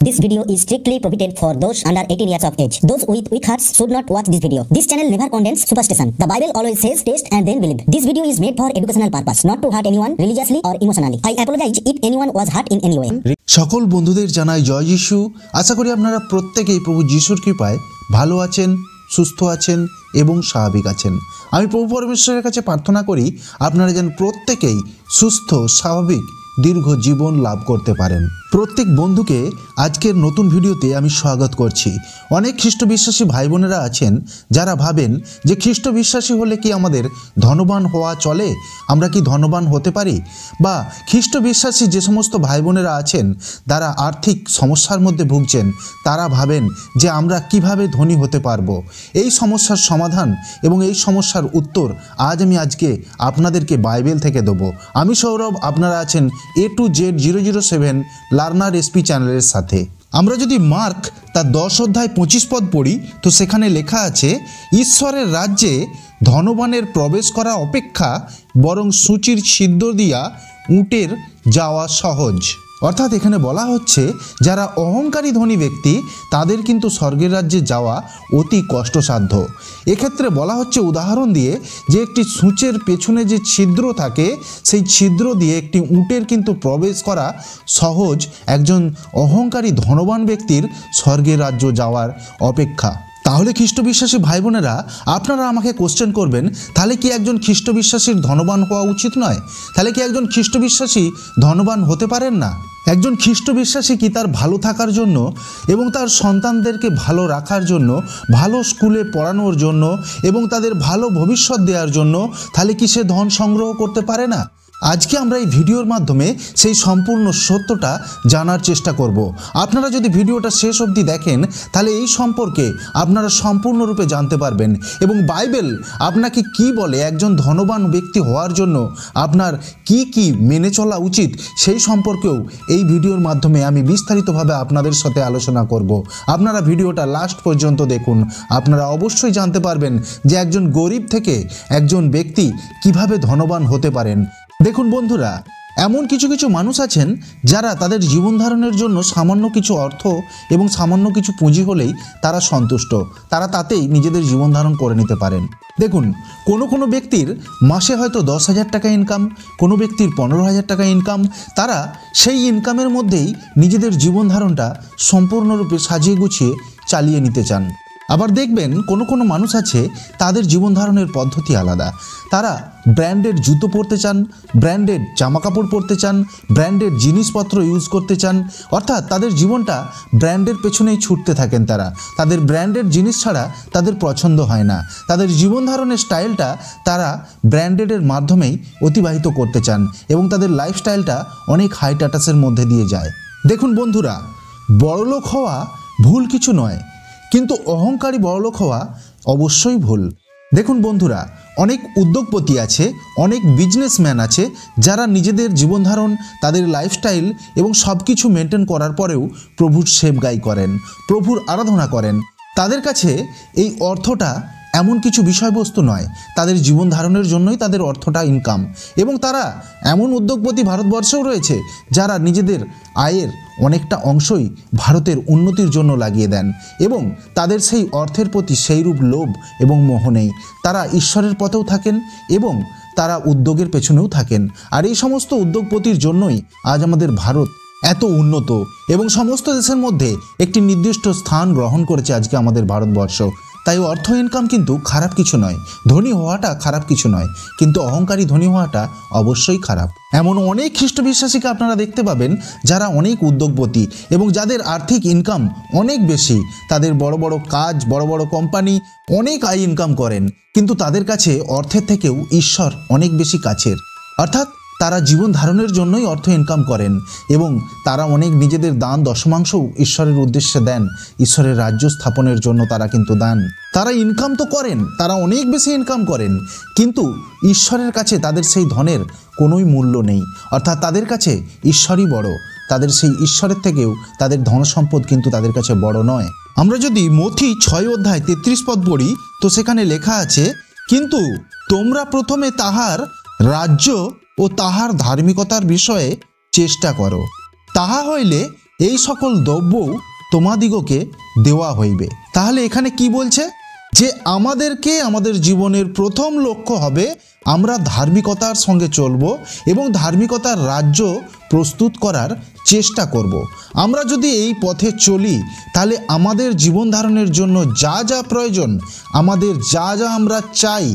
This video is strictly prohibited for those under 18 years of age. Those with weak hearts should not watch this video. This channel never condemns superstition. The Bible always says taste and then believe. This video is made for educational purpose, not to hurt anyone religiously or emotionally. I apologize if anyone was hurt in any way. সকল বন্ধুদের জানাই জয় যিশু। আশা করি আপনারা প্রত্যেকেই প্রভু যিশুর কৃপায় ভালো আছেন, সুস্থ আছেন এবং স্বাভাবিক আছেন। আমি প্রভু পরমেশ্বরের কাছে প্রার্থনা করি আপনারা যেন প্রত্যেকেই সুস্থ, স্বাভাবিক, দীর্ঘ জীবন লাভ করতে পারেন। প্রত্যেক বন্ধুকে আজকের নতুন ভিডিওতে আমি স্বাগত করছি। অনেক খ্রিস্ট বিশ্বাসী ভাই বোনেরা আছেন যারা ভাবেন যে খ্রিস্ট বিশ্বাসী হলে কি আমাদের ধনবান হওয়া চলে, আমরা কি ধনবান হতে পারি, বা খ্রিস্ট বিশ্বাসী যে সমস্ত ভাই বোনেরা আছেন যারা আর্থিক সমস্যার মধ্যে ভুগছেন তারা ভাবেন যে আমরা কিভাবে ধনী হতে পারবো। এই সমস্যার সমাধান এবং এই সমস্যার উত্তর আজকে আপনাদেরকে বাইবেল থেকে দেবো। আমি সৌরভ, আপনারা আছেন A to Z 007 learner SP চ্যানেলের সাথে। আমরা যদি মার্ক তার 10 অধ্যায় 25 পদ পড়ি তো সেখানে লেখা আছে, ঈশ্বরের রাজ্যে ধনবানের প্রবেশ করা অপেক্ষা বরং সূচির ছিদ্র দিয়া উটের যাওয়া সহজ। অর্থাৎ এখানে বলা হচ্ছে যারা অহংকারী ধনী ব্যক্তি তাদের কিন্তু স্বর্গের রাজ্যে যাওয়া অতি কষ্টসাধ্য। এক্ষেত্রে বলা হচ্ছে উদাহরণ দিয়ে যে একটি সূচের পেছনে যে ছিদ্র থাকে সেই ছিদ্র দিয়ে একটি উটের কিন্তু প্রবেশ করা সহজ একজন অহংকারী ধনবান ব্যক্তির স্বর্গের রাজ্য যাওয়ার অপেক্ষা। তাহলে খ্রিস্ট বিশ্বাসী ভাই বোনেরা আপনারা আমাকে কোশ্চেন করবেন, তাহলে কি একজন খ্রিস্ট বিশ্বাসীর ধনবান হওয়া উচিত নয়? তাহলে কি একজন খ্রিস্ট বিশ্বাসী ধনবান হতে পারেন না? একজন খ্রিস্ট বিশ্বাসী কি তার ভালো থাকার জন্য এবং তার সন্তানদেরকে ভালো রাখার জন্য, ভালো স্কুলে পড়ানোর জন্য এবং তাদের ভালো ভবিষ্যৎ দেওয়ার জন্য তাহলে কি সে ধন সংগ্রহ করতে পারে না? আজকে আমরা এই ভিডিওর মাধ্যমে সেই সম্পূর্ণ সত্যটা জানার চেষ্টা করব। আপনারা যদি ভিডিওটা শেষ অবধি দেখেন তাহলে এই সম্পর্কে আপনারা সম্পূর্ণরূপে জানতে পারবেন এবং বাইবেল আপনাকে কি বলে একজন ধনবান ব্যক্তি হওয়ার জন্য আপনার কি কি মেনে চলা উচিত সেই সম্পর্কেও এই ভিডিওর মাধ্যমে আমি বিস্তারিতভাবে আপনাদের সাথে আলোচনা করব। আপনারা ভিডিওটা লাস্ট পর্যন্ত দেখুন। আপনারা অবশ্যই জানতে পারবেন যে একজন গরিব থেকে একজন ব্যক্তি কিভাবে ধনবান হতে পারেন। দেখুন বন্ধুরা, এমন কিছু কিছু মানুষ আছেন যারা তাদের জীবন ধারণের জন্য সামান্য কিছু অর্থ এবং সামান্য কিছু পুঁজি হলেই তারা সন্তুষ্ট, তারা তাতেই নিজেদের জীবন ধারণ করে নিতে পারেন। দেখুন, কোনো ব্যক্তির মাসে হয়তো 10,000 টাকা ইনকাম, কোনো ব্যক্তির 15,000 টাকা ইনকাম, তারা সেই ইনকামের মধ্যেই নিজেদের জীবন ধারণটা সম্পূর্ণরূপে সাজিয়ে গুছিয়ে চালিয়ে নিতে চান। আবার দেখবেন কোনো মানুষ আছে তাদের জীবন ধারণের পদ্ধতি আলাদা। তারা ব্র্যান্ডেড জুতো পরতে চান, ব্র্যান্ডেড জামাকাপড় পরতে চান, ব্র্যান্ডেড জিনিসপত্র ইউজ করতে চান, অর্থাৎ তাদের জীবনটা ব্র্যান্ডের পেছনেই ছুটতে থাকেন। তাদের ব্র্যান্ডেড জিনিস ছাড়া তাদের পছন্দ হয় না। তাদের জীবন ধারণের স্টাইলটা তারা ব্র্যান্ডেডের মাধ্যমেই অতিবাহিত করতে চান এবং তাদের লাইফস্টাইলটা অনেক হাই স্ট্যাটাসের মধ্যে দিয়ে যায়। দেখুন বন্ধুরা, বড়লোক হওয়া ভুল কিছু নয়, কিন্তু অহংকারী বড়লোক হওয়া অবশ্যই ভুল। দেখুন বন্ধুরা, অনেক উদ্যোগপতি আছে, অনেক বিজনেসম্যান আছে যারা নিজেদের জীবনধারণ, তাদের লাইফস্টাইল এবং সব কিছু মেনটেন করার পরেও প্রভুর সেবগাই করেন, প্রভুর আরাধনা করেন। তাদের কাছে এই অর্থটা এমন কিছু বিষয়বস্তু নয়, তাদের জীবন ধারণের জন্যই তাদের অর্থটা ইনকাম। এবং তারা এমন উদ্যোগপতি ভারতবর্ষেও রয়েছে যারা নিজেদের আয়ের অনেকটা অংশই ভারতের উন্নতির জন্য লাগিয়ে দেন এবং তাদের সেই অর্থের প্রতি সেইরূপ লোভ এবং মোহ নেই। তারা ঈশ্বরের পথেও থাকেন এবং তারা উদ্যোগের পেছনেও থাকেন। আর এই সমস্ত উদ্যোগপতির জন্যই আজ আমাদের ভারত এত উন্নত এবং সমস্ত দেশের মধ্যে একটি নির্দিষ্ট স্থান গ্রহণ করেছে আজকে আমাদের ভারতবর্ষ। তাই অর্থ ইনকাম কিন্তু খারাপ কিছু নয়, ধনী হওয়াটা খারাপ কিছু নয়, কিন্তু অহংকারী ধনী হওয়াটা অবশ্যই খারাপ। এমন অনেক খ্রিস্ট বিশ্বাসীকে আপনারা দেখতে পাবেন যারা অনেক উদ্যোগপতি এবং যাদের আর্থিক ইনকাম অনেক বেশি, তাদের বড় বড় কাজ, বড় বড় কোম্পানি, অনেক আয় ইনকাম করেন, কিন্তু তাদের কাছে অর্থের থেকেও ঈশ্বর অনেক বেশি কাছের। অর্থাৎ তারা জীবন ধারণের জন্যই অর্থ ইনকাম করেন এবং তারা অনেক নিজেদের দান দশমাংশও ঈশ্বরের উদ্দেশ্যে দেন, ঈশ্বরের রাজ্য স্থাপনের জন্য তারা কিন্তু দেন। তারা ইনকাম তো করেন, তারা অনেক বেশি ইনকাম করেন, কিন্তু ঈশ্বরের কাছে তাদের সেই ধনের কোনোই মূল্য নেই। অর্থাৎ তাদের কাছে ঈশ্বরই বড়, তাদের সেই ঈশ্বরের থেকেও তাদের ধন সম্পদ কিন্তু তাদের কাছে বড় নয়। আমরা যদি মথি 6 অধ্যায় 33 পদ পড়ি তো সেখানে লেখা আছে, কিন্তু তোমরা প্রথমে তাহার রাজ্য ও তাহার ধার্মিকতার বিষয়ে চেষ্টা করো, তাহা হইলে এই সকল দ্রব্যও তোমাদিগকে দেওয়া হইবে। তাহলে এখানে কি বলছে? যে আমাদেরকে আমাদের জীবনের প্রথম লক্ষ্য হবে আমরা ধার্মিকতার সঙ্গে চলব এবং ধার্মিকতার রাজ্য প্রস্তুত করার চেষ্টা করব। আমরা যদি এই পথে চলি তাহলে আমাদের জীবন ধারণের জন্য যা যা প্রয়োজন, আমাদের যা যা আমরা চাই,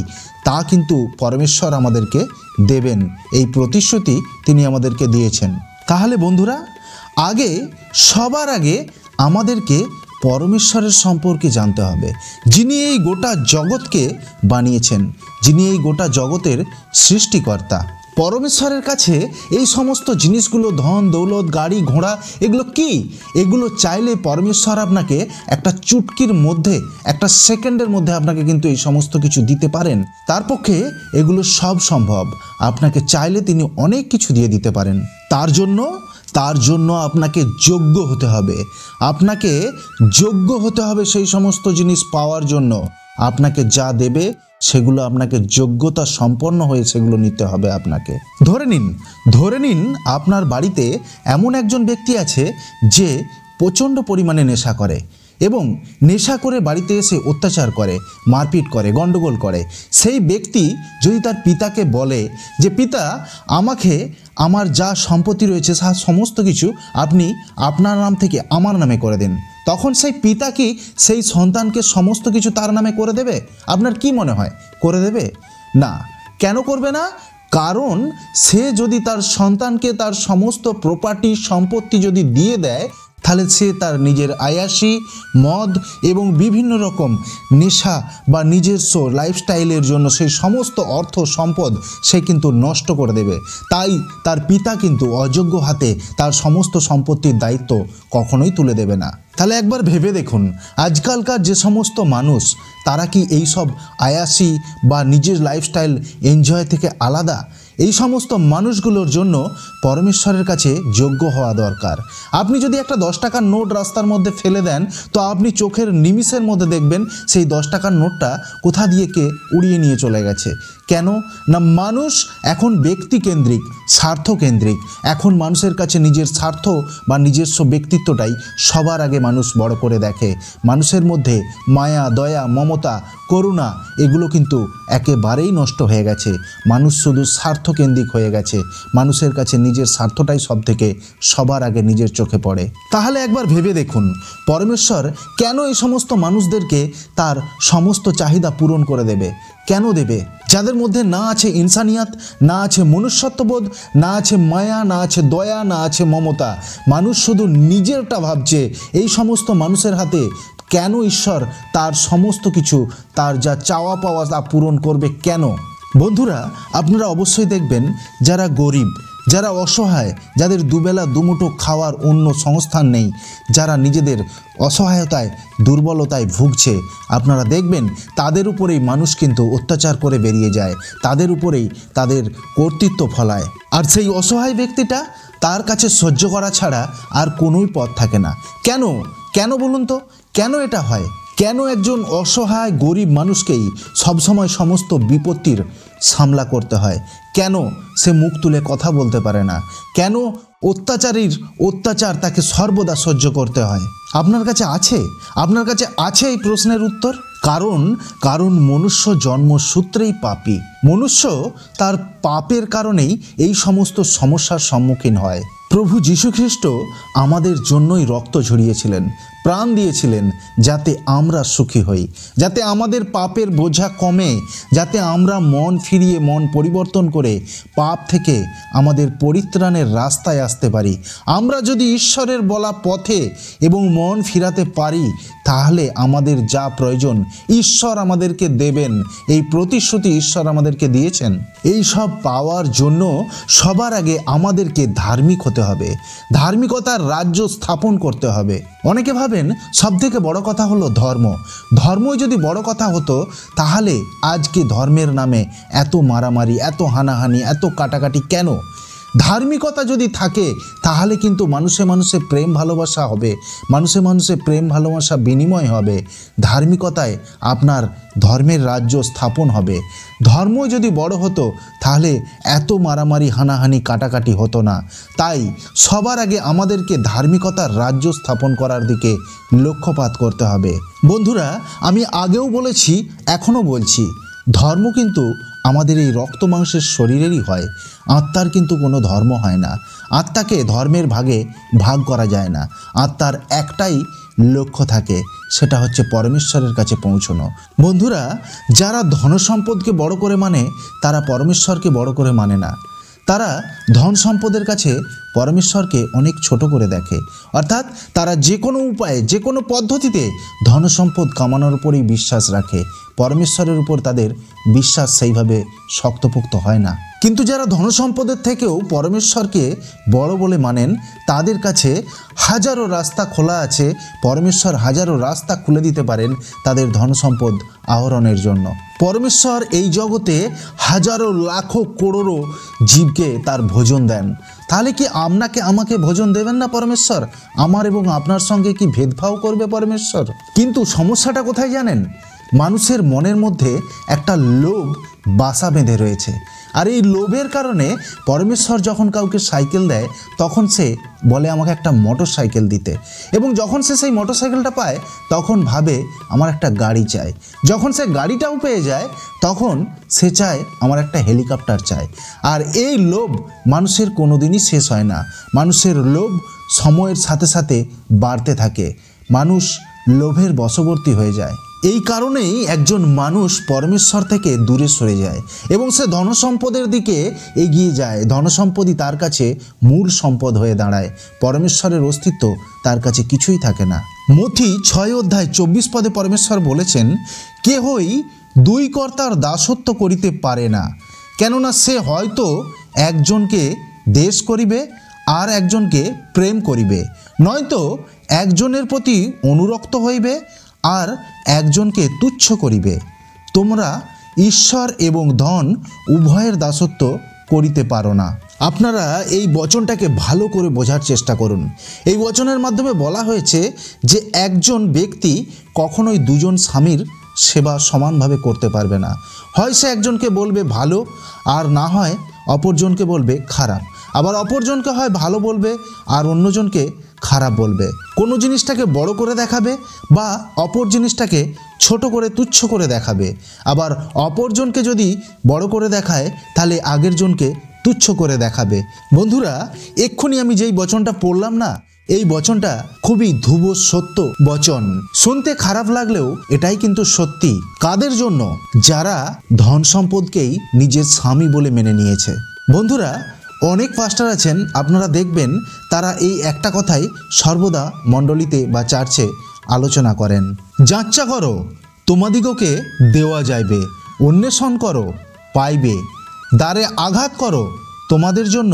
তা কিন্তু পরমেশ্বর আমাদেরকে দেবেন। এই প্রতিশ্রুতি তিনি আমাদেরকে দিয়েছেন। তাহলে বন্ধুরা, সবার আগে আমাদেরকে পরমেশ্বরের সম্পর্কে জানতে হবে, যিনি এই গোটা জগৎকে বানিয়েছেন, যিনি এই গোটা জগতের সৃষ্টিকর্তা। পরমেশ্বরের কাছে এই সমস্ত জিনিসগুলো, ধন দৌলত, গাড়ি ঘোড়া, এগুলো কি? এগুলো চাইলে পরমেশ্বর আপনাকে একটা চুটকির মধ্যে, একটা সেকেন্ডের মধ্যে আপনাকে কিন্তু এই সমস্ত কিছু দিতে পারেন। তার পক্ষে এগুলো সব সম্ভব। আপনাকে চাইলে তিনি অনেক কিছু দিয়ে দিতে পারেন। তার জন্য আপনাকে যোগ্য হতে হবে। আপনাকে যোগ্য হতে হবে সেই সমস্ত জিনিস পাওয়ার জন্য। আপনাকে যা দেবে সেগুলো আপনাকে যোগ্যতা সম্পন্ন হয়ে সেগুলো নিতে হবে আপনাকে। ধরে নিন আপনার বাড়িতে এমন একজন ব্যক্তি আছে যে প্রচণ্ড পরিমাণে নেশা করে এবং নেশা করে বাড়িতে এসে অত্যাচার করে, মারপিট করে, গণ্ডগোল করে। সেই ব্যক্তি যদি তার পিতাকে বলে যে পিতা, আমাকে আমার যা সম্পত্তি রয়েছে তা সমস্ত কিছু আপনি আপনার নাম থেকে আমার নামে করে দিন, তখন সেই পিতা কি সেই সন্তানকে সমস্ত কিছু তার নামে করে দেবে? আপনার কি মনে হয় করে দেবে? না। কেন করবে না? কারণ সে যদি তার সন্তানকে তার সমস্ত প্রপার্টি, সম্পত্তি যদি দিয়ে দেয়, তাহলে সে তার নিজের আয়াসী, মদ এবং বিভিন্ন রকম নেশা বা নিজস্ব লাইফস্টাইলের জন্য সেই সমস্ত অর্থ সম্পদ সে কিন্তু নষ্ট করে দেবে। তাই তার পিতা কিন্তু অযোগ্য হাতে তার সমস্ত সম্পত্তির দায়িত্ব কখনোই তুলে দেবে না। তাহলে একবার ভেবে দেখুন, আজকালকার যে সমস্ত মানুষ, তারা কি এই সব আয়াসী বা নিজের লাইফস্টাইল এনজয় থেকে আলাদা? এই সমস্ত মানুষগুলোর জন্য পরমেশ্বরের কাছে যোগ্য হওয়া দরকার। আপনি যদি একটা 10 টাকার নোট রাস্তার মধ্যে ফেলে দেন, তো আপনি চোখের নিমিষের মধ্যে দেখবেন সেই 10 টাকার নোটটা কোথা দিয়ে কে উড়িয়ে নিয়ে চলে গেছে। কেন না? মানুষ এখন ব্যক্তিকেন্দ্রিক, স্বার্থকেন্দ্রিক। এখন মানুষের কাছে নিজের স্বার্থ বা নিজস্ব ব্যক্তিত্বটাই সবার আগে মানুষ বড় করে দেখে। মানুষের মধ্যে মায়া, দয়া, মমতা, করুণা এগুলো কিন্তু একেবারেই নষ্ট হয়ে গেছে। মানুষ শুধু স্বার্থকেন্দ্রিক হয়ে গেছে। মানুষের কাছে নিজের স্বার্থটাই সবার আগে নিজের চোখে পড়ে। তাহলে একবার ভেবে দেখুন, পরমেশ্বর কেন এই সমস্ত মানুষদেরকে তার সমস্ত চাহিদা পূরণ করে দেবে? কেন দেবে? যাদের মধ্যে না আছে ইনসানিয়াত, না আছে মনুষ্যত্ববোধ, না আছে মায়া, না আছে দয়া, না আছে মমতা। মানুষ শুধু নিজেরটা ভাবছে। এই সমস্ত মানুষের হাতে কেন ঈশ্বর তার সমস্ত কিছু, তার যা চাওয়া পাওয়া তা পূরণ করবে কেন? বন্ধুরা, আপনারা অবশ্যই দেখবেন যারা গরিব, যারা অসহায়, যাদের দুবেলা দুমুঠো খাওয়ার অন্য সংস্থান নেই, যারা নিজেদের অসহায়তায়, দুর্বলতায় ভুগছে, আপনারা দেখবেন তাদের উপরেই মানুষ কিন্তু অত্যাচার করে বেরিয়ে যায়, তাদের উপরেই তাদের কর্তৃত্ব ফলায়। আর সেই অসহায় ব্যক্তিটা, তার কাছে সহ্য করা ছাড়া আর কোনোই পথ থাকে না। কেন বলুন তো? কেন এটা হয়? কেন একজন অসহায় গরিব মানুষকেই সবসময় সমস্ত বিপত্তির সামলা করতে হয়? কেন সে মুখ তুলে কথা বলতে পারে না? কেন অত্যাচার তাকে সর্বদা সহ্য করতে হয়? আপনার কাছে আছে এই প্রশ্নের উত্তর? কারণ মনুষ্য জন্মসূত্রেই পাপী। মনুষ্য তার পাপের কারণেই এই সমস্ত সমস্যার সম্মুখীন হয়। প্রভু যীশু খ্রিস্ট আমাদের জন্যই রক্ত ঝরিয়েছিলেন, প্রাণ দিয়েছিলেন, যাতে আমরা সুখী হই, যাতে আমাদের পাপের বোঝা কমে, যাতে আমরা মন ফিরিয়ে, মন পরিবর্তন করে পাপ থেকে আমাদের পরিত্রাণের রাস্তায় আসতে পারি। আমরা যদি ঈশ্বরের বলা পথে এবং মন ফিরাতে পারি, তাহলে আমাদের যা প্রয়োজন ঈশ্বর আমাদেরকে দেবেন। এই প্রতিশ্রুতি ঈশ্বর আমাদেরকে দিয়েছেন। এই সব পাওয়ার জন্য সবার আগে আমাদেরকে ধার্মিক হতে হবে, ধার্মিকতার রাজ্য স্থাপন করতে হবে। অনেকে ভাবেন সবথেকে বড় কথা হলো ধর্মই যদি বড় কথা হতো, তাহলে আজকে ধর্মের নামে এত মারামারি, এত হানাহানি, এত কাটাকাটি কেন? ধার্মিকতা যদি থাকে তাহলে কিন্তু মানুষে মানুষে প্রেম ভালোবাসা হবে, মানুষে মানুষে প্রেম ভালোবাসা বিনিময় হবে। ধার্মিকতায় আপনার ধর্মের রাজ্য স্থাপন হবে। ধর্ম যদি বড় হতো তাহলে এত মারামারি, হানাহানি, কাটাকাটি হতো না। তাই সবার আগে আমাদেরকে ধার্মিকতার রাজ্য স্থাপন করার দিকে লক্ষ্যপাত করতে হবে। বন্ধুরা, আমি আগেও বলেছি, এখনও বলছি, ধর্ম কিন্তু আমাদের এই রক্ত মাংসের শরীরেরই হয়। আত্মার কিন্তু কোনো ধর্ম হয় না। আত্মাকে ধর্মের ভাগে ভাগ করা যায় না। আত্মার একটাই লক্ষ্য থাকে, সেটা হচ্ছে পরমেশ্বরের কাছে পৌঁছানো। বন্ধুরা, যারা ধন সম্পদকে বড় করে মানে তারা পরমেশ্বরকে বড় করে মানে না। তারা ধন সম্পদের কাছে পরমেশ্বরকে অনেক ছোট করে দেখে। অর্থাৎ তারা যে কোনো উপায়ে, যে কোনো পদ্ধতিতে ধন সম্পদ কামানোর উপরেই বিশ্বাস রাখে। পরমেশ্বরের উপর তাদের বিশ্বাস সেইভাবে শক্তপোক্ত হয় না। কিন্তু যারা ধন সম্পদের থেকেও পরমেশ্বরকে বড় বলে মানেন, তাদের কাছে হাজারো রাস্তা খোলা আছে। পরমেশ্বর হাজারো রাস্তা খুলে দিতে পারেন তাদের ধন সম্পদ আহরণের জন্য। পরমেশ্বর এই জগতে হাজারো লাখো করোড়ো জীবকে তার ভোজন দেন। তাহলে কি আপনাকে আমাকে ভোজন দেবেন না পরমেশ্বর? আমার এবং আপনার সঙ্গে কি ভেদভাব করবে পরমেশ্বর? কিন্তু সমস্যাটা কোথায় জানেন? মানুষের মনের মধ্যে একটা লোভ বাসা বেঁধে রয়েছে। আর এই লোভের কারণে পরমেশ্বর যখন কাউকে সাইকেল দেয় তখন সে বলে আমাকে একটা মোটর সাইকেল দিতে, এবং যখন সে সেই মোটর সাইকেলটা পায় তখন ভাবে আমার একটা গাড়ি চাই। যখন সে গাড়িটাও পেয়ে যায় তখন সে চায় আমার একটা হেলিকপ্টার চাই। আর এই লোভ মানুষের কোনোদিনই শেষ হয় না। মানুষের লোভ সময়ের সাথে সাথে বাড়তে থাকে। মানুষ লোভের বশবর্তী হয়ে যায়। এই কারণেই একজন মানুষ পরমেশ্বর থেকে দূরে সরে যায় এবং সে ধনসম্পদের দিকে এগিয়ে যায়। ধনসম্পদই তার কাছে মূল সম্পদ হয়ে দাঁড়ায়। পরমেশ্বরের অস্তিত্ব তার কাছে কিছুই থাকে না। মথি 6:24 পরমেশ্বর বলেছেন, কেহই দুই কর্তার দাসত্ব করিতে পারে না, কেননা সে হয়তো একজনকে দেশ করিবে আর একজনকে প্রেম করিবে, নয়তো একজনের প্রতি অনুরক্ত হইবে আর একজনকে তুচ্ছ করিবে। তোমরা ঈশ্বর এবং ধন উভয়ের দাসত্ব করিতে পারো না। আপনারা এই বচনটাকে ভালো করে বোঝার চেষ্টা করুন। এই বচনের মাধ্যমে বলা হয়েছে যে একজন ব্যক্তি কখনোই দুজন স্বামীর সেবা সমানভাবে করতে পারবে না। হয় সে একজনকে বলবে ভালো, আর না হয় অপরজনকে বলবে খারাপ। আবার অপরজনকে হয় ভালো বলবে আর অন্যজনকে খারাপ বলবে। কোনো জিনিসটাকে বড় করে দেখাবে বা অপর জিনিসটাকে ছোট করে তুচ্ছ করে দেখাবে। আবার অপরজনকে যদি বড় করে দেখায় তাহলে আগের জনকে তুচ্ছ করে দেখাবে। বন্ধুরা, এক্ষুনি আমি যেই বচনটা পড়লাম না, এই বচনটা খুবই ধ্রুব সত্য বচন। শুনতে খারাপ লাগলেও এটাই কিন্তু সত্যি। কাদের জন্য? যারা ধন সম্পদকেই নিজের স্বামী বলে মেনে নিয়েছে। বন্ধুরা, অনেক পাস্টার আছেন, আপনারা দেখবেন তারা এই একটা কথাই সর্বদা মণ্ডলীতে বা চার্চে আলোচনা করেন। যাচ্চা করো, তোমাদিগকে দেওয়া যাইবে, অন্বেষণ করো, পাইবে, দ্বারে আঘাত করো, তোমাদের জন্য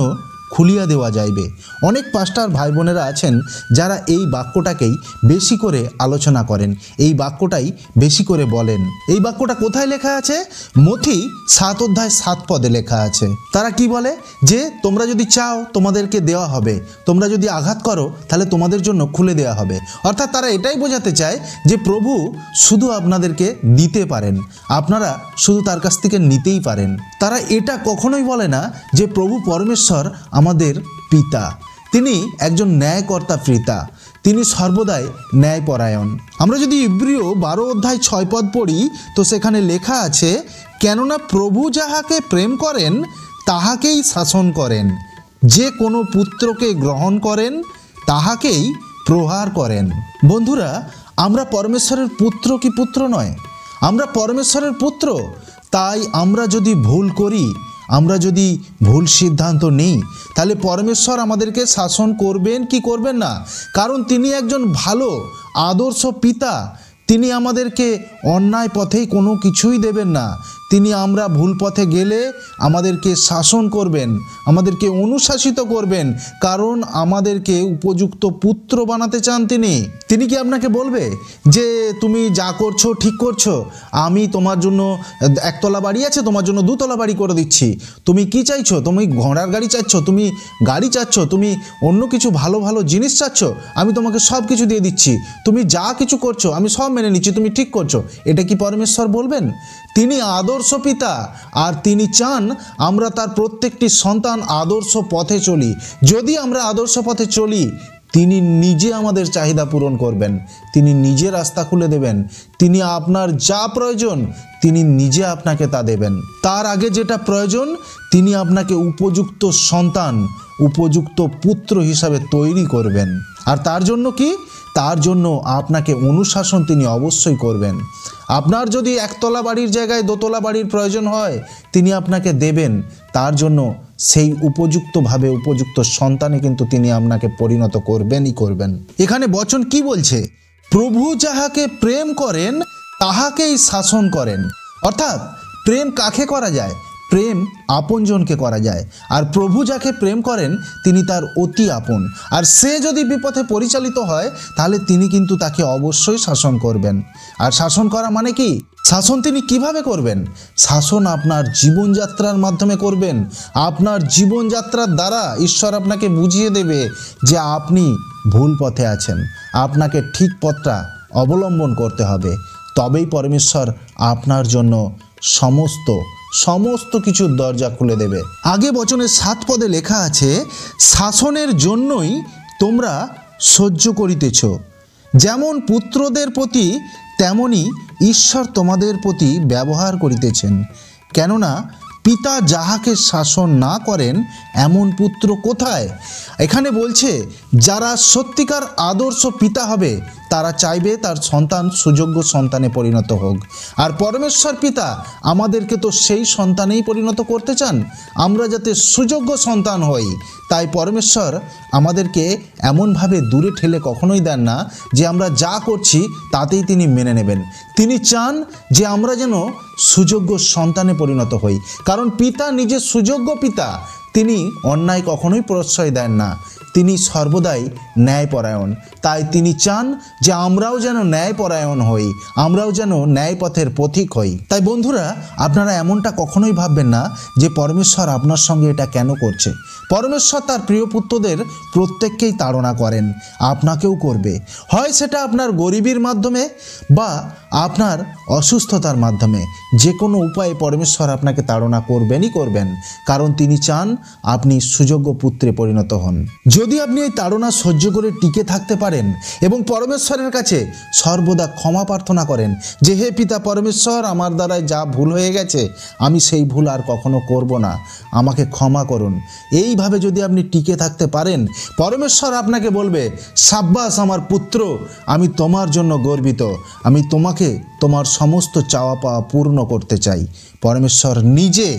খুলিয়া দেওয়া যাইবে। অনেক পাস্টার ভাই বোনেরা আছেন যারা এই বাক্যটাকেই বেশি করে আলোচনা করেন, এই বাক্যটাই বেশি করে বলেন। এই বাক্যটা কোথায় লেখা আছে? মথি 7:7 লেখা আছে। তারা কি বলে? যে তোমরা যদি চাও তোমাদেরকে দেওয়া হবে, তোমরা যদি আঘাত করো তাহলে তোমাদের জন্য খুলে দেওয়া হবে। অর্থাৎ তারা এটাই বোঝাতে চায় যে প্রভু শুধু আপনাদেরকে দিতে পারেন, আপনারা শুধু তার কাছ থেকে নিতেই পারেন। তারা এটা কখনোই বলে না যে প্রভু পরমেশ্বর আমাদের পিতা, তিনি একজন ন্যায়কর্তা পিতা, তিনি সর্বদাই ন্যায়পরায়ণ। আমরা যদি ইব্রিয় 12:6 পড়ি তো সেখানে লেখা আছে, কেননা প্রভু যাহাকে প্রেম করেন তাহাকেই শাসন করেন, যে কোনো পুত্রকে গ্রহণ করেন তাহাকেই প্রহার করেন। বন্ধুরা, আমরা পরমেশ্বরের পুত্র কি পুত্র নয়? আমরা পরমেশ্বরের পুত্র। তাই আমরা যদি ভুল করি, আমরা যদি ভুল সিদ্ধান্ত নিই, তাহলে পরমেশ্বর আমাদেরকে শাসন করবেন কি করবেন না? কারণ তিনি একজন ভালো আদর্শ পিতা। তিনি আমাদেরকে অন্যায় পথেই কোনো কিছুই দেবেন না। তিনি আমরা ভুল পথে গেলে আমাদেরকে শাসন করবেন, আমাদেরকে অনুশাসিত করবেন, কারণ আমাদেরকে উপযুক্ত পুত্র বানাতে চান তিনি। তিনি কি আপনাকে বলবে যে তুমি যা করছো ঠিক করছো, আমি তোমার জন্য একতলা বাড়ি আছে, তোমার জন্য দুতলা বাড়ি করে দিচ্ছি, তুমি কি চাইছো, তুমি ঘোড়ার গাড়ি চাচ্ছ, তুমি গাড়ি চাচ্ছ, তুমি অন্য কিছু ভালো ভালো জিনিস চাচ্ছ, আমি তোমাকে সব কিছু দিয়ে দিচ্ছি, তুমি যা কিছু করছো আমি সব মেনে নিচ্ছি, তুমি ঠিক করছো? এটা কি পরমেশ্বর বলবেন? তিনি আদর্শ পিতা, আর তিনি চান আমরা তার প্রত্যেকটি সন্তান আদর্শ পথে চলি। যদি আমরা আদর্শ পথে চলি, তিনি নিজে আমাদের চাহিদা পূরণ করবেন, তিনি নিজে রাস্তা খুলে দেবেন, তিনি আপনার যা প্রয়োজন তিনি নিজে আপনাকে তা দেবেন। তার আগে যেটা প্রয়োজন, তিনি আপনাকে উপযুক্ত সন্তান, উপযুক্ত পুত্র হিসাবে তৈরি করবেন। আর তার জন্য কি? তার জন্য আপনাকে অনুশাসন তিনি অবশ্যই করবেন। আপনার যদি একতলা বাড়ির জায়গায় দোতলা বাড়ির প্রয়োজন হয়, তিনি আপনাকে দেবেন। তার জন্য সেই উপযুক্তভাবে উপযুক্ত সন্তানে কিন্তু তিনি আপনাকে পরিণত করবেনই করবেন। এখানে বচন কি বলছে? প্রভু যাহাকে প্রেম করেন তাহাকেই শাসন করেন। অর্থাৎ প্রেম কাকে করা যায়? প্রেম আপনজনকে করা যায়। আর প্রভু যাকে প্রেম করেন তিনি তার অতি আপন। আর সে যদি বিপথে পরিচালিত হয় তাহলে তিনি কিন্তু তাকে অবশ্যই শাসন করবেন। আর শাসন করা মানে কি? শাসন তিনি কিভাবে করবেন? শাসন আপনার জীবনযাত্রার মাধ্যমে করবেন। আপনার জীবনযাত্রার দ্বারা ঈশ্বর আপনাকে বুঝিয়ে দেবে যে আপনি ভুল পথে আছেন, আপনাকে ঠিক পথটা অবলম্বন করতে হবে। তবেই পরমেশ্বর আপনার জন্য সমস্ত কিছুর দরজা খুলে দেবে। আগে বচনের 7 পদে লেখা আছে, শাসনের জন্যই তোমরা সহ্য করিতেছ, যেমন পুত্রদের প্রতি তেমনি ঈশ্বর তোমাদের প্রতি ব্যবহার করিতেছেন। কেননা পিতা যাহাকে শাসন না করেন এমন পুত্র কোথায়? এখানে বলছে যারা সত্যিকার আদর্শ পিতা হবে তারা চাইবে তার সন্তান সুযোগ্য সন্তানে পরিণত হোক। আর পরমেশ্বর পিতা আমাদেরকে তো সেই সন্তানেই পরিণত করতে চান, আমরা যাতে সুযোগ্য সন্তান হই। তাই পরমেশ্বর আমাদেরকে এমনভাবে দূরে ঠেলে কখনোই দেন না যে আমরা যা করছি তাতেই তিনি মেনে নেবেন। তিনি চান যে আমরা যেন সুযোগ্য সন্তানে পরিণত হই, কারণ পিতা নিজে সুযোগ্য পিতা, তিনি অন্যায় কখনোই প্রশ্রয় দেন না, তিনি সর্বদাই ন্যায়পরায়ণ। তাই তিনি চান যে আমরাও যেন ন্যায়পরায়ণ হই, আমরাও যেন ন্যায় পথের পথিক হই। তাই বন্ধুরা, আপনারা এমনটা কখনোই ভাববেন না যে পরমেশ্বর আপনার সঙ্গে এটা কেন করছে। পরমেশ্বর তার প্রিয় পুত্রদের প্রত্যেককেই তাড়না করেন, আপনাকেও করবে। হয় সেটা আপনার গরিবীর মাধ্যমে বা আপনার অসুস্থতার মাধ্যমে, যে কোনো উপায়ে পরমেশ্বর আপনাকে তাড়না করবেনই করবেন, কারণ তিনি চান আপনি সুযোগ্য পুত্রে পরিণত হন। যদি আপনি এই তাড়না সহ্য করে টিকে থাকতে পারেন এবং পরমেশ্বরের কাছে সর্বদা ক্ষমা প্রার্থনা করেন যে হে পিতা পরমেশ্বর, আমার দ্বারায় যা ভুল হয়ে গেছে আমি সেই ভুল আর কখনো করব না, আমাকে ক্ষমা করুন, এইভাবে যদি আপনি টিকে থাকতে পারেন, পরমেশ্বর আপনাকে বলবে সাব্বাস আমার পুত্র, আমি তোমার জন্য গর্বিত, আমি তোমাকে তোমার সমস্ত চাওয়া পাওয়া পূর্ণ করতে চাই। পরমেশ্বর নিজে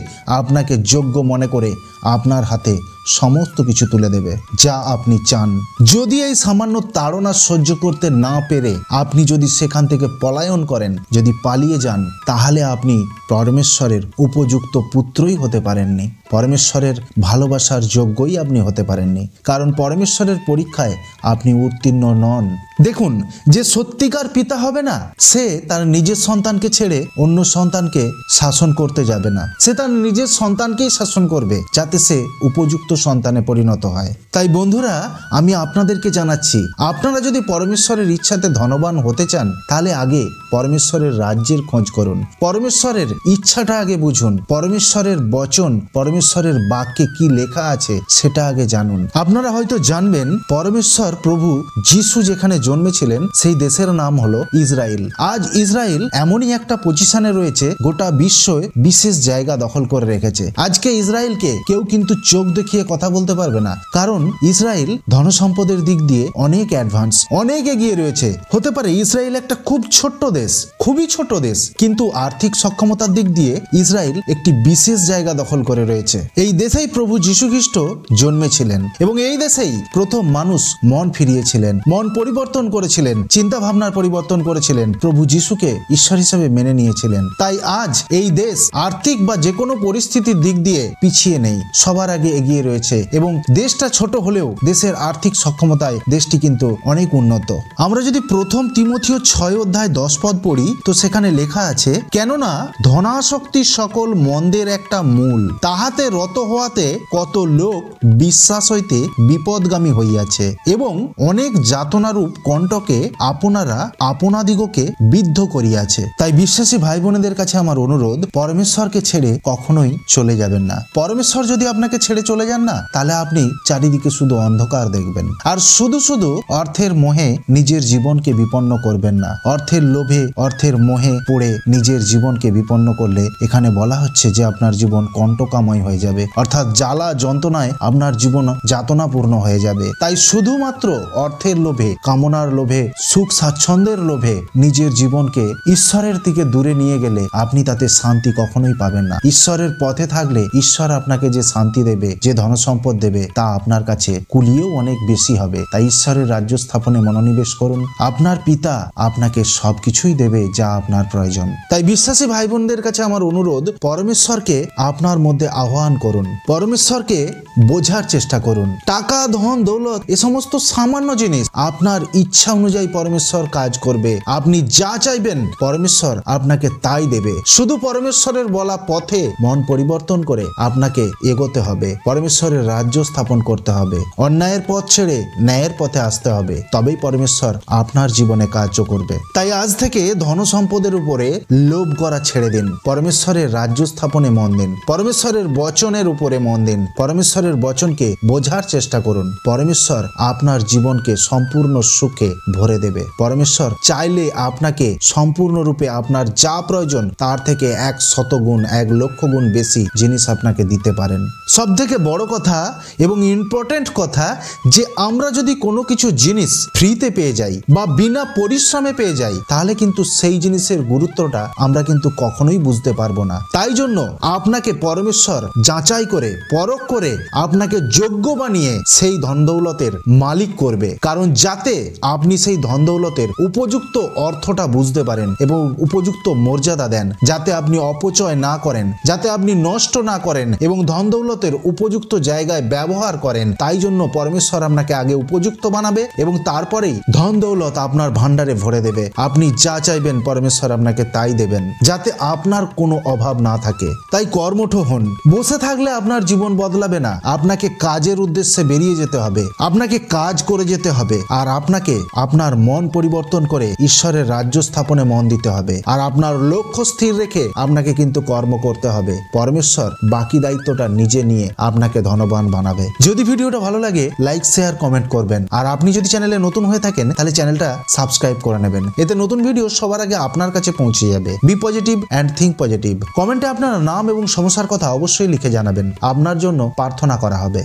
আপনাকে যোগ্য মনে করে আপনার হাতে সমস্ত কিছু তুলে দেবে যা আপনি চান। যদি এই সামান্য তাড়না সহ্য করতে না পেরে আপনি যদি সেখান থেকে পলায়ন করেন, যদি পালিয়ে যান, তাহলে আপনি পরমেশ্বরের উপযুক্ত পুত্রই হতে পারেননি, পরমেশ্বরের ভালোবাসার যোগ্যই আপনি হতে পারেননি, কারণ পরমেশ্বরের পরীক্ষায় আপনি উত্তীর্ণ নন। দেখুন, যে সত্যিকার পিতা হবে না, সে তার নিজের সন্তানকে ছেড়ে অন্য সন্তানকে শাসন করতে যাবে না, সে তার নিজের সন্তানকেই শাসন করবে যাতে সে উপযুক্ত সন্তানে পরিণত হয়। তাই বন্ধুরা, আমি আপনাদেরকে জানাচ্ছি, আপনারা যদি পরমেশ্বরের ইচ্ছাতে ধনবান হতে চান তাহলে আগে পরমেশ্বরের রাজ্যের খোঁজ করুন, পরমেশ্বরের ইচ্ছাটা আগে বুঝুন, পরমেশ্বরের বচন, পরমেশ্বরের বাক্যে কি লেখা আছে সেটা আগে জানুন। আপনারা হয়তো জানবেন পরমেশ্বর প্রভু যিশু যেখানে জন্মেছিলেন সেই দেশের নাম হলো ইসরায়েল। আজ ইসরায়েল এমনই একটা পজিশনে রয়েছে, গোটা বিশ্বে বিশেষ জায়গা দখল করে রেখেছে। আজকে ইসরায়েলকে কেউ কিন্তু চোখ দেখিয়ে কথা বলতে পারবে না, কারণ ইসরায়েল ধনসম্পদের দিক দিয়ে অনেক অ্যাডভান্স, অনেক এগিয়ে রয়েছে। হতে পারে ইসরায়েল একটা খুব ছোট্ট দেশ, খুবই ছোট দেশ, কিন্তু আর্থিক সক্ষমতা মানবতার দিক দিয়ে ইসরায়েল একটি বিশেষ জায়গা দখল করে রয়েছে। এই দেশেই প্রভু যীশু খ্রিস্ট জন্মেছিলেন এবং এই দেশেই প্রথম মানুষ মন ফিরিয়েছিলেন, মন পরিবর্তন করেছিলেন, চিন্তা ভাবনার পরিবর্তন করেছিলেন, প্রভু যীশুকে ঈশ্বর হিসেবে মেনে নিয়েছিলেন। তাই আজ এই দেশ আর্থিক বা যে কোনো পরিস্থিতির দিক দিয়ে পিছিয়ে নেই, সবার আগে এগিয়ে রয়েছে এবং দেশটা ছোট হলেও দেশের আর্থিক সক্ষমতায় দেশটি কিন্তু অনেক উন্নত। আমরা যদি প্রথম তিমথিয় 6 অধ্যায় 10 পদ পড়ি তো সেখানে লেখা আছে, কেননা ধনাসক্তি সকল মন্দের একটা মূল, তাহাতে রত হওয়াতে কত লোক বিশ্বাস হইতে বিপদগামী হইয়াছে এবং অনেক যাতনারূপ কণ্টকে আপনারা আপনাদিগকে বিদ্ধ করিয়াছে। তাই বিশ্বাসী ভাই বোনেদের কাছে আমার অনুরোধ, পরমেশ্বরকে ছেড়ে কখনোই চলে যাবেন না। পরমেশ্বর যদি আপনাকে ছেড়ে চলে যান না, তাহলে আপনি চারিদিকে শুধু অন্ধকার দেখবেন। আর শুধু শুধু অর্থের মোহে নিজের জীবনকে বিপন্ন করবেন না। অর্থের লোভে, অর্থের মোহে পড়ে নিজের জীবনকে বিপন্ন করলে এখানে বলা হচ্ছে যে আপনার জীবন কণ্টকাময় হয়ে যাবে, অর্থাৎ জ্বালা যন্ত্রণায় আপনার জীবন যাতনাপূর্ণ হয়ে যাবে। তাই শুধুমাত্র অর্থের লোভে, কামনার লোভে, সুখ স্বাচ্ছন্দ্যের লোভে নিজের জীবনকে ঈশ্বরের থেকে দূরে নিয়ে গেলে আপনি তাতে শান্তি কখনোই পাবেন না। ঈশ্বরের পথে থাকলে ঈশ্বর আপনাকে যে শান্তি দেবে, যে ধনসম্পদ দেবে, তা আপনার কাছে কুলিয়েও অনেক বেশি হবে। তাই ঈশ্বরের রাজ্য স্থাপনে মনোনিবেশ করুন, আপনার পিতা আপনাকে সবকিছুই দেবে যা আপনার প্রয়োজন। তাই বিশ্বাসী ভাই বোনদের কাছে আমার অনুরোধ, পরমেশ্বরকে আপনার মধ্যে আহ্বান করুন, পরমেশ্বরকে বোঝার চেষ্টা করুন। টাকা, ধন, দৌলত এ সমস্ত সামান্য জিনিস, আপনার ইচ্ছা অনুযায়ী পরমেশ্বর কাজ করবে। আপনি যা চাইবেন পরমেশ্বর আপনাকে তাই দেবে। শুধু পরমেশ্বরের বলা পথে মন পরিবর্তন করে আপনাকে এগোতে হবে, পরমেশ্বরের রাজ্য স্থাপন করতে হবে, অন্যায়ের পথ ছেড়ে ন্যায়ের পথে আসতে হবে, তবেই পরমেশ্বর আপনার জীবনে কার্য করবে। তাই আজ থেকে ধন সম্পদের উপরে লোভ করা ছেড়ে দিন, পরমেশ্বরের রাজ্য স্থাপনে মন দিন, পরমেশ্বরের বচনের উপরে মন দিন, পরমেশ্বরের বচনকে বোঝার চেষ্টা করুন। পরমেশ্বর আপনার জীবনকে সম্পূর্ণ সুখে ভরে দেবে। পরমেশ্বর চাইলে আপনাকে সম্পূর্ণরূপে আপনার যা প্রয়োজন তার থেকে 100 গুণ, 1 লক্ষ গুণ বেশি জিনিস আপনাকে দিতে পারেন। সব থেকে বড় কথা এবং ইম্পর্টেন্ট কথা যে আমরা যদি কোনো কিছু জিনিস ফ্রিতে পেয়ে যাই বা বিনা পরিশ্রমে পেয়ে যাই, তাহলে কিন্তু সেই জিনিসের গুরুত্বটা আমরা কিন্তু কখনোই বুঝতে পারবো না। তাই জন্য আপনাকে পরমেশ্বর যাচাই করে, পরখ করে আপনাকে যোগ্য বানিয়ে সেই ধন দৌলতের মালিক করবে। কারণ যাতে আপনি সেই ধন দৌলতের উপযুক্ত অর্থটা বুঝতে পারেন এবং উপযুক্ত মর্যাদা দেন, যাতে আপনি অপচয় না করেন, যাতে আপনি নষ্ট না করেন এবং ধন দৌলতের উপযুক্ত জায়গায় ব্যবহার করেন। তাই জন্য পরমেশ্বর আপনাকে আগে উপযুক্ত বানাবে এবং তারপরেই ধন দৌলত আপনার ভান্ডারে ভরে দেবে। আপনি যা চাইবেন পরমেশ্বর আপনাকে তাই দেবেন, যাতে আপনার কোনো অভাব না থাকে। তাই কর্মঠ হন। বসে থাকলে আপনার জীবন বদলাবে না। আপনাকে কাজের উদ্দেশ্যে বেরিয়ে যেতে হবে, আপনাকে কাজ করে যেতে হবে, আর আপনাকে আপনার মন পরিবর্তন করে ঈশ্বরের রাজ্য স্থাপনে মন দিতে হবে। আর আপনার লক্ষ্য স্থির রেখে আপনাকে কিন্তু কর্ম করতে হবে। পরমেশ্বর বাকি দায়িত্বটা নিজে নিয়ে আপনাকে ধনবান বানাবে। যদি ভিডিওটা ভালো লাগে লাইক, শেয়ার, কমেন্ট করবেন। আর আপনি যদি চ্যানেলে নতুন হয়ে থাকেন তাহলে চ্যানেলটা সাবস্ক্রাইব করে নেবেন। এতে নতুন ভিডিও সবার আগে আপনার কাছে পৌঁছে যাবে। Be positive and think positive. কমেন্টে আপনার নাম এবং সমস্যার কথা অবশ্যই লিখে জানাবেন, আপনার জন্য প্রার্থনা করা হবে।